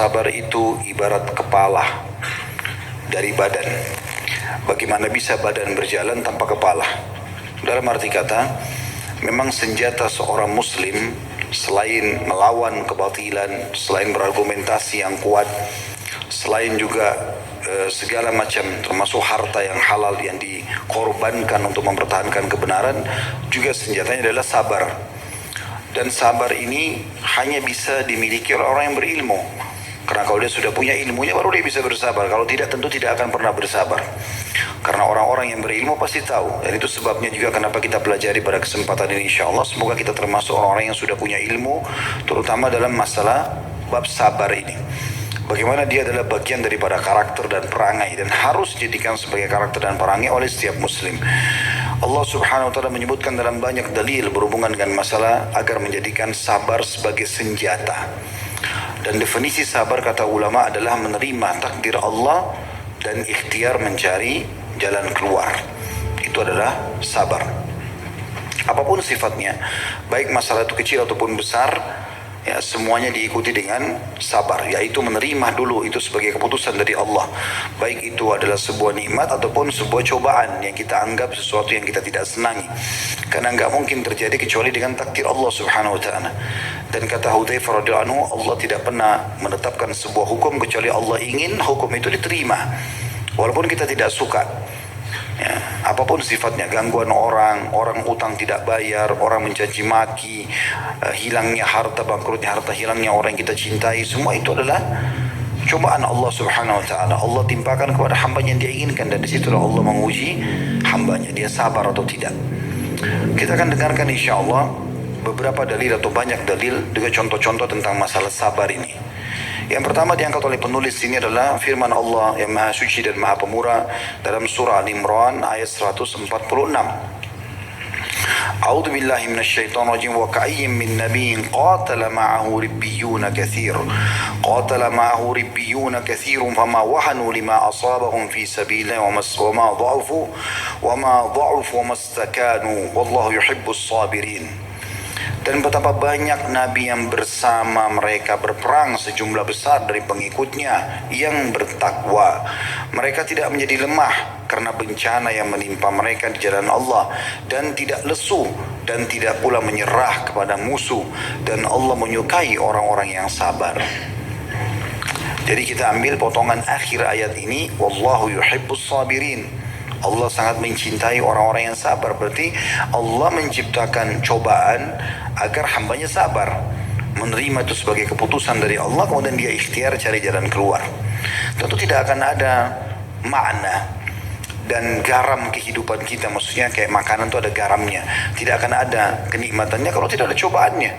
sabar itu ibarat kepala dari badan. Bagaimana bisa badan berjalan tanpa kepala? Dalam arti kata, memang senjata seorang muslim selain melawan kebatilan, selain berargumentasi yang kuat, selain juga segala macam termasuk harta yang halal yang dikorbankan untuk mempertahankan kebenaran, juga senjatanya adalah sabar. Dan sabar ini hanya bisa dimiliki oleh orang yang berilmu. Karena kalau dia sudah punya ilmunya baru dia bisa bersabar. Kalau tidak tentu tidak akan pernah bersabar. Karena orang-orang yang berilmu pasti tahu. Dan itu sebabnya juga kenapa kita pelajari pada kesempatan ini insyaAllah. Semoga kita termasuk orang-orang yang sudah punya ilmu, terutama dalam masalah bab sabar ini. Bagaimana dia adalah bagian daripada karakter dan perangai, dan harus dijadikan sebagai karakter dan perangai oleh setiap muslim. Allah subhanahu wa ta'ala menyebutkan dalam banyak dalil berhubungan dengan masalah agar menjadikan sabar sebagai senjata. Dan definisi sabar kata ulama adalah menerima takdir Allah dan ikhtiar mencari jalan keluar. Itu adalah sabar. Apapun sifatnya, baik masalah itu kecil ataupun besar, ya semuanya diikuti dengan sabar, yaitu menerima dulu itu sebagai keputusan dari Allah, baik itu adalah sebuah nikmat ataupun sebuah cobaan yang kita anggap sesuatu yang kita tidak senangi, karena enggak mungkin terjadi kecuali dengan takdir Allah subhanahu wa ta'ala. Dan kata Hudzaifah radhiyallahu anhu, Allah tidak pernah menetapkan sebuah hukum kecuali Allah ingin hukum itu diterima walaupun kita tidak suka. Ya, apapun sifatnya, gangguan orang utang tidak bayar, orang mencaci maki, hilangnya harta, bangkrutnya harta, hilangnya orang yang kita cintai, semua itu adalah cobaan Allah subhanahu wa ta'ala. Allah timpakan kepada hambanya yang dia inginkan, dan disitulah Allah menguji hambanya, dia sabar atau tidak. Kita akan dengarkan insyaAllah beberapa dalil atau banyak dalil juga contoh-contoh tentang masalah sabar ini. Yang pertama diangkat oleh penulis ini adalah firman Allah yang Maha Suci dan Maha Pemurah dalam surah Al-Imran ayat 146. A'udzu billahi minasyaitonir rajim. Wa ka'ayyin min nabiyyin qatala ma'ahu ribbiyuna katsirun fama wahanu lima asabahum fi sabilillah wa ma dha'ufu wa mastakanu wallahu yuhibbus sabirin. Dan betapa banyak nabi yang bersama mereka berperang sejumlah besar dari pengikutnya yang bertakwa. Mereka tidak menjadi lemah karena bencana yang menimpa mereka di jalan Allah, dan tidak lesu dan tidak pula menyerah kepada musuh, dan Allah menyukai orang-orang yang sabar. Jadi kita ambil potongan akhir ayat ini, wallahu yuhibbus sabirin. Allah sangat mencintai orang-orang yang sabar. Berarti Allah menciptakan cobaan agar hambanya sabar, menerima itu sebagai keputusan dari Allah, kemudian dia ikhtiar cari jalan keluar. Tentu tidak akan ada makna dan garam kehidupan kita, maksudnya kayak makanan itu ada garamnya, tidak akan ada kenikmatannya kalau tidak ada cobaannya.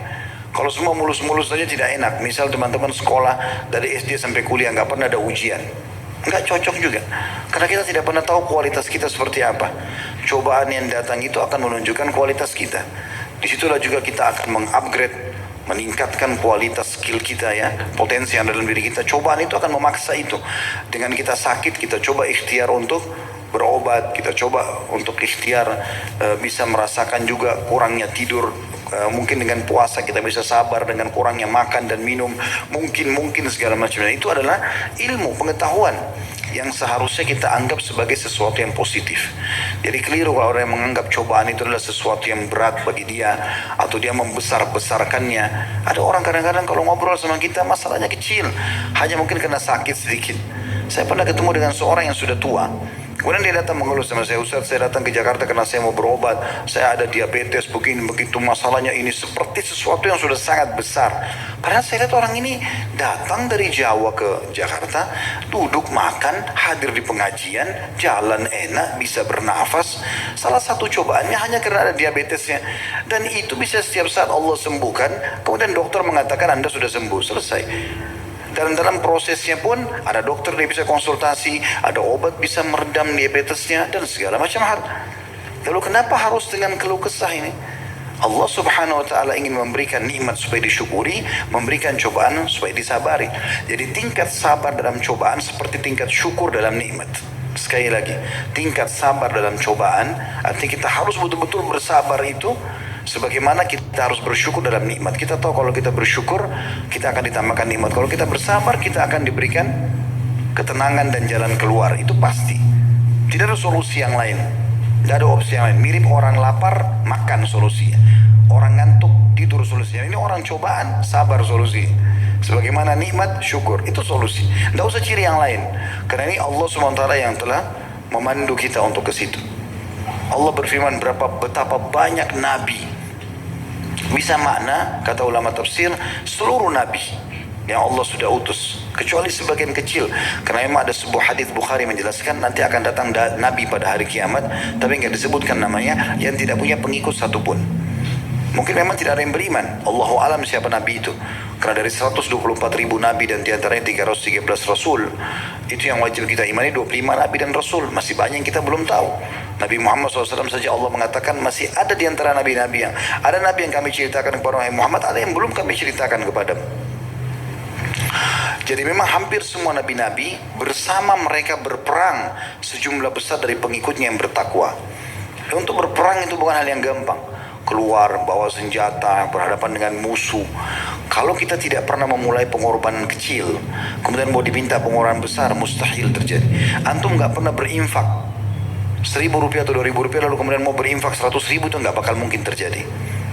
Kalau semua mulus-mulus saja tidak enak. Misal teman-teman sekolah dari SD sampai kuliah nggak pernah ada ujian, nggak cocok juga, karena kita tidak pernah tahu kualitas kita seperti apa. Cobaan yang datang itu akan menunjukkan kualitas kita. Disitulah juga kita akan mengupgrade, meningkatkan kualitas skill kita, ya, potensi yang dalam diri kita. Cobaan itu akan memaksa itu. Dengan kita sakit, kita coba ikhtiar untuk berobat, kita coba untuk ikhtiar bisa merasakan juga kurangnya tidur. Mungkin dengan puasa kita bisa sabar dengan kurangnya makan dan minum, mungkin segala macam. Dan itu adalah ilmu, pengetahuan yang seharusnya kita anggap sebagai sesuatu yang positif. Jadi keliru kalau orang yang menganggap cobaan itu adalah sesuatu yang berat bagi dia, atau dia membesar-besarkannya. Ada orang kadang-kadang kalau ngobrol sama kita masalahnya kecil, hanya mungkin kena sakit sedikit. Saya pernah ketemu dengan seorang yang sudah tua. Kemudian dia datang mengeluh sama saya, Ustaz, saya datang ke Jakarta karena saya mau berobat, saya ada diabetes, begini begitu, masalahnya ini, seperti sesuatu yang sudah sangat besar. Padahal saya lihat orang ini datang dari Jawa ke Jakarta, duduk makan, hadir di pengajian, jalan enak, bisa bernafas. Salah satu cobaannya hanya karena ada diabetesnya, dan itu bisa setiap saat Allah sembuhkan. Kemudian dokter mengatakan Anda sudah sembuh, selesai. Dan dalam prosesnya pun ada dokter dia bisa konsultasi, ada obat bisa meredam diabetesnya dan segala macam hal. Lalu kenapa harus dengan keluh kesah ini? Allah subhanahu wa ta'ala ingin memberikan nikmat supaya disyukuri, memberikan cobaan supaya disabari. Jadi tingkat sabar dalam cobaan seperti tingkat syukur dalam nikmat. Sekali lagi, tingkat sabar dalam cobaan artinya kita harus betul-betul bersabar itu Sebagaimana kita harus bersyukur dalam nikmat. Kita tahu kalau kita bersyukur, kita akan ditambahkan nikmat. Kalau kita bersabar, kita akan diberikan ketenangan dan jalan keluar. Itu pasti. Tidak ada solusi yang lain. Tidak ada opsi yang lain. Mirip orang lapar, makan solusinya. Orang ngantuk, tidur solusinya. Ini orang cobaan, sabar solusi. Sebagaimana nikmat, syukur. Itu solusi. Tidak usah ciri yang lain. Karena ini Allah SWT yang telah memandu kita untuk ke situ. Allah berfirman betapa banyak nabi. Bisa makna, kata ulama tafsir, seluruh nabi yang Allah sudah utus, kecuali sebagian kecil. Karena memang ada sebuah hadis Bukhari menjelaskan nanti akan datang nabi pada hari kiamat, tapi enggak disebutkan namanya, yang tidak punya pengikut satupun. Mungkin memang tidak ada yang beriman. Allahu alam siapa nabi itu. Karena dari 124 ribu nabi dan diantaranya 313 rasul, itu yang wajib kita imani 25 nabi dan rasul. Masih banyak yang kita belum tahu. Nabi Muhammad SAW saja Allah mengatakan masih ada di antara nabi-nabi yang ada nabi yang kami ceritakan kepada Muhammad, ada yang belum kami ceritakan kepadamu. Jadi memang hampir semua nabi-nabi bersama mereka berperang sejumlah besar dari pengikutnya yang bertakwa. Untuk berperang itu bukan hal yang gampang. Keluar, bawa senjata, berhadapan dengan musuh. Kalau kita tidak pernah memulai pengorbanan kecil, kemudian mau diminta pengorbanan besar, mustahil terjadi. Antum gak pernah berinfak 1.000 rupiah atau 2.000 rupiah lalu kemudian mau berinfak 100.000, itu gak bakal mungkin terjadi.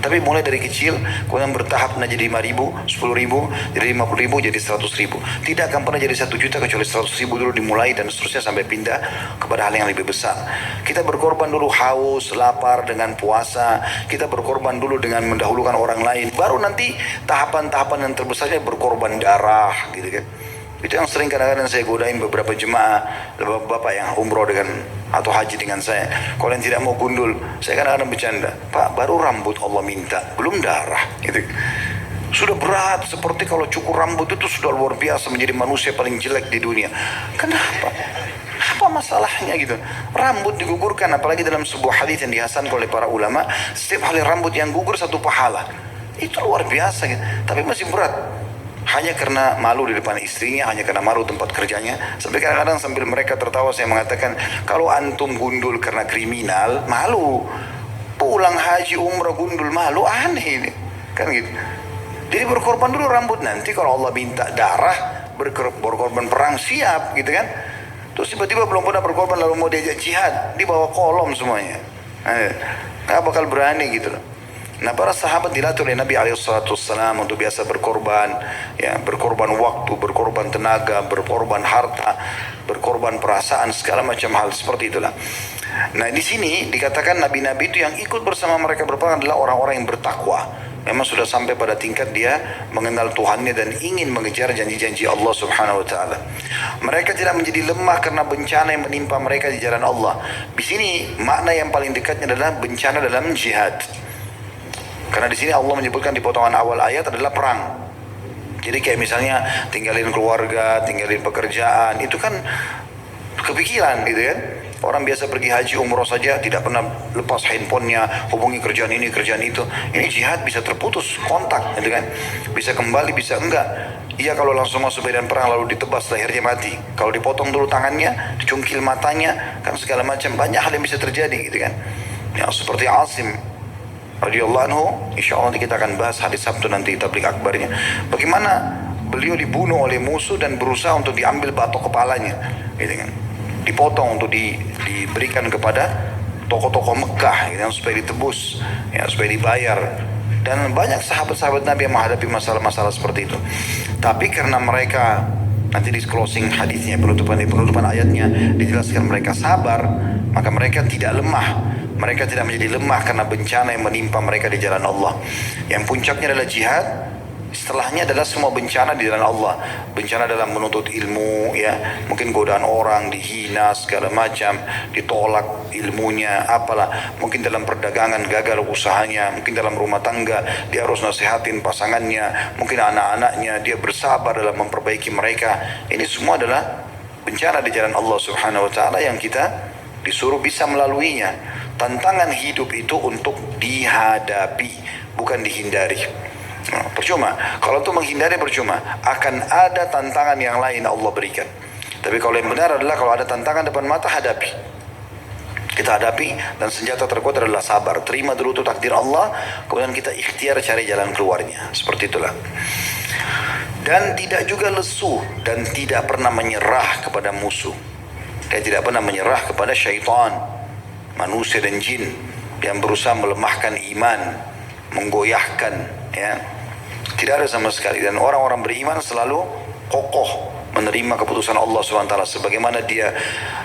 Tapi mulai dari kecil, kemudian bertahap jadi 5.000, 10.000, jadi 50.000, jadi 100.000. Tidak akan pernah jadi 1 juta kecuali 100.000 dulu dimulai dan seterusnya sampai pindah kepada hal yang lebih besar. Kita berkorban dulu haus, lapar dengan puasa. Kita berkorban dulu dengan mendahulukan orang lain. Baru nanti tahapan-tahapan yang terbesarnya berkorban darah, gitu kan. Itu yang sering kadang-kadang saya godain beberapa jemaah, bapak yang umroh dengan atau haji dengan saya. Kalau yang tidak mau gundul, saya kadang-kadang bercanda, Pak, baru rambut Allah minta, belum darah. Gitu. Sudah berat, seperti kalau cukur rambut itu sudah luar biasa, menjadi manusia paling jelek di dunia. Kenapa? Apa masalahnya gitu? Rambut digugurkan, apalagi dalam sebuah hadis yang dihasankan oleh para ulama, setiap helai rambut yang gugur 1 pahala. Itu luar biasa gitu. Tapi masih berat. Hanya karena malu di depan istrinya, hanya karena malu tempat kerjanya. Sampai kadang-kadang sambil mereka tertawa saya mengatakan, kalau antum gundul karena kriminal, malu. Pulang haji umrah gundul malu, aneh ini. Kan gitu. Jadi berkorban dulu rambut, nanti kalau Allah minta darah, berkorban perang, siap gitu kan. Terus tiba-tiba belum pernah berkorban lalu mau diajak jihad, dibawa kolom semuanya. Nggak bakal berani gitu loh. Nah, para sahabat dilatih oleh Nabi SAW untuk biasa berkorban, ya, berkorban waktu, berkorban tenaga, berkorban harta, berkorban perasaan, segala macam hal seperti itulah. Nah, di sini dikatakan nabi-nabi itu yang ikut bersama mereka berperang adalah orang-orang yang bertakwa. Memang sudah sampai pada tingkat dia mengenal Tuhannya dan ingin mengejar janji-janji Allah Subhanahu wa taala. Mereka tidak menjadi lemah karena bencana yang menimpa mereka di jalan Allah. Di sini makna yang paling dekatnya adalah bencana dalam jihad. Karena di sini Allah menyebutkan di potongan awal ayat adalah perang. Jadi kayak misalnya tinggalin keluarga, tinggalin pekerjaan, itu kan kepikiran gitu kan. Orang biasa pergi haji umroh saja tidak pernah lepas handphonenya, hubungi kerjaan ini, kerjaan itu. Ini jihad bisa terputus kontak gitu kan. Bisa kembali, bisa enggak. Iya kalau langsung masuk medan perang lalu ditebas lehernya mati. Kalau dipotong dulu tangannya, dicungkil matanya, kan segala macam banyak hal yang bisa terjadi gitu kan. Ya seperti Asim radhiyallahu anhu, insya Allah kita akan bahas hadis Sabtu nanti tabligh akbarnya. Bagaimana beliau dibunuh oleh musuh dan berusaha untuk diambil batok kepalanya, gitu kan? Dipotong untuk diberikan kepada tokoh-tokoh Mekah, gitu kan, supaya ditebus, ya, supaya dibayar. Dan banyak sahabat-sahabat Nabi yang menghadapi masalah-masalah seperti itu. Tapi karena mereka nanti di closing hadisnya, penutupan ayatnya dijelaskan mereka sabar, maka mereka tidak lemah. Mereka tidak menjadi lemah karena bencana yang menimpa mereka di jalan Allah. Yang puncaknya adalah jihad, setelahnya adalah semua bencana di jalan Allah. Bencana dalam menuntut ilmu, ya, mungkin godaan orang, dihina segala macam, ditolak ilmunya, apalah. Mungkin dalam perdagangan gagal usahanya, mungkin dalam rumah tangga dia harus nasihatin pasangannya, mungkin anak-anaknya dia bersabar dalam memperbaiki mereka. Ini semua adalah bencana di jalan Allah Subhanahu wa taala yang kita disuruh bisa melaluinya. Tantangan hidup itu untuk dihadapi, bukan dihindari. Nah, percuma. Kalau untuk menghindari percuma. Akan ada tantangan yang lain Allah berikan. Tapi kalau yang benar adalah kalau ada tantangan depan mata, hadapi. kita hadapi, dan senjata terkuat adalah sabar. Terima dulu itu takdir Allah, kemudian kita ikhtiar cari jalan keluarnya. Seperti itulah. Dan tidak juga lesu dan tidak pernah menyerah kepada musuh. Dia tidak pernah menyerah kepada syaitan, manusia dan jin yang berusaha melemahkan iman, menggoyahkan, ya. Tidak ada sama sekali. Dan orang-orang beriman selalu kokoh menerima keputusan Allah SWT. Sebagaimana dia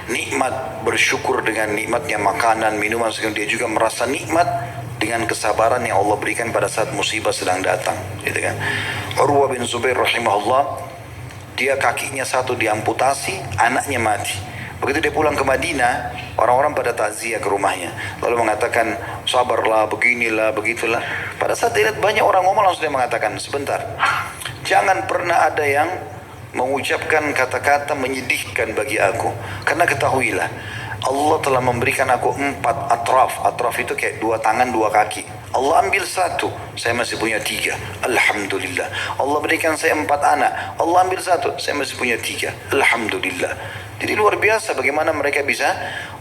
nikmat, bersyukur dengan nikmatnya makanan, minuman, dia juga merasa nikmat dengan kesabaran yang Allah berikan pada saat musibah sedang datang, gitu kan. Urwah bin Zubair rahimahullah, dia kakinya satu diamputasi, anaknya mati. Begitu dia pulang ke Madinah, orang-orang pada takziah ke rumahnya, lalu mengatakan, sabarlah, beginilah, begitulah. Pada saat dia lihat banyak orang ngomong, langsung dia mengatakan, sebentar, jangan pernah ada yang mengucapkan kata-kata menyedihkan bagi aku, karena ketahuilah Allah telah memberikan aku 4 atraf. Atraf itu kayak 2 tangan 2 kaki. Allah ambil 1, saya masih punya 3. Alhamdulillah. Allah berikan saya 4 anak, Allah ambil 1, saya masih punya 3. Alhamdulillah. Jadi luar biasa bagaimana mereka bisa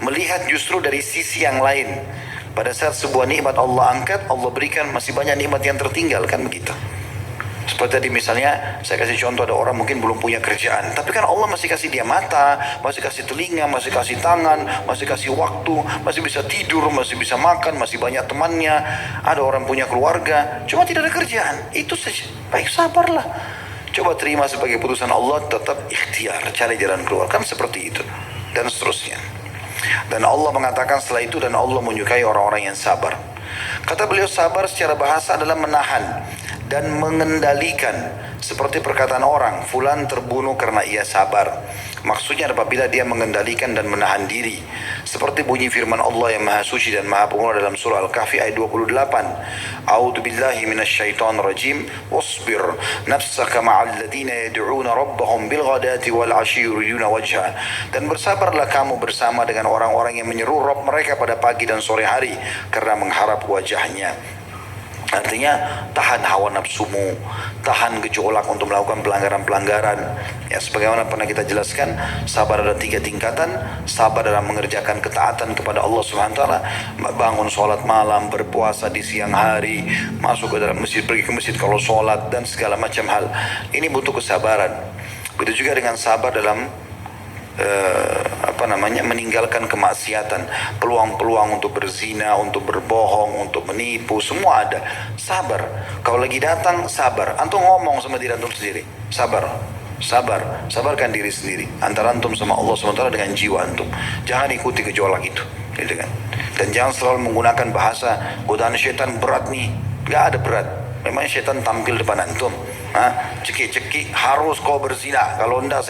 melihat justru dari sisi yang lain. Pada saat sebuah nikmat Allah angkat, Allah berikan masih banyak nikmat yang tertinggal, kan begitu. Seperti tadi misalnya, saya kasih contoh, ada orang mungkin belum punya kerjaan, tapi kan Allah masih kasih dia mata, masih kasih telinga, masih kasih tangan, masih kasih waktu, masih bisa tidur, masih bisa makan, masih banyak temannya. Ada orang punya keluarga, cuma tidak ada kerjaan, itu saja. Baik, sabarlah. Coba terima sebagai putusan Allah, tetap ikhtiar, cari jalan keluar, kan seperti itu. Dan seterusnya. Dan Allah mengatakan setelah itu, dan Allah menyukai orang-orang yang sabar. Kata beliau, sabar secara bahasa adalah menahan dan mengendalikan, seperti perkataan orang, fulan terbunuh karena ia sabar. Maksudnya apabila dia mengendalikan dan menahan diri, seperti bunyi firman Allah yang maha suci dan maha pemurah dalam surah Al-Kahfi ayat 28. A'udzu billahi minasyaitonir rajim, wasbir nafsaka ma'al ladzina yad'una rabbahum bil ghadati wal 'ashyi yuriduna wajha. Dan bersabarlah kamu bersama dengan orang-orang yang menyeru Rabb mereka pada pagi dan sore hari karena mengharap wajahnya. Artinya tahan hawa nafsumu, tahan gejolak untuk melakukan pelanggaran-pelanggaran. Ya, sebagaimana pernah kita jelaskan, sabar ada 3 tingkatan. Sabar dalam mengerjakan ketaatan kepada Allah SWT, bangun sholat malam, berpuasa di siang hari, masuk ke dalam masjid, pergi ke masjid kalau sholat, dan segala macam hal. Ini butuh kesabaran. Begitu juga dengan sabar dalam meninggalkan kemaksiatan, peluang-peluang untuk berzina, untuk berbohong, untuk menipu, semua ada. Sabar. Kalau lagi datang, sabar. Antum ngomong sama diri antum sendiri, sabar, sabar, sabarkan diri sendiri antara antum sama Allah SWT dengan jiwa antum. Jangan ikuti gejolak itu, gitu kan. Dan jangan selalu menggunakan bahasa godaan syaitan berat nih. Gak ada berat. Memang syaitan tampil depan antum, cekik-cekik, harus kau berzina, kalau enggak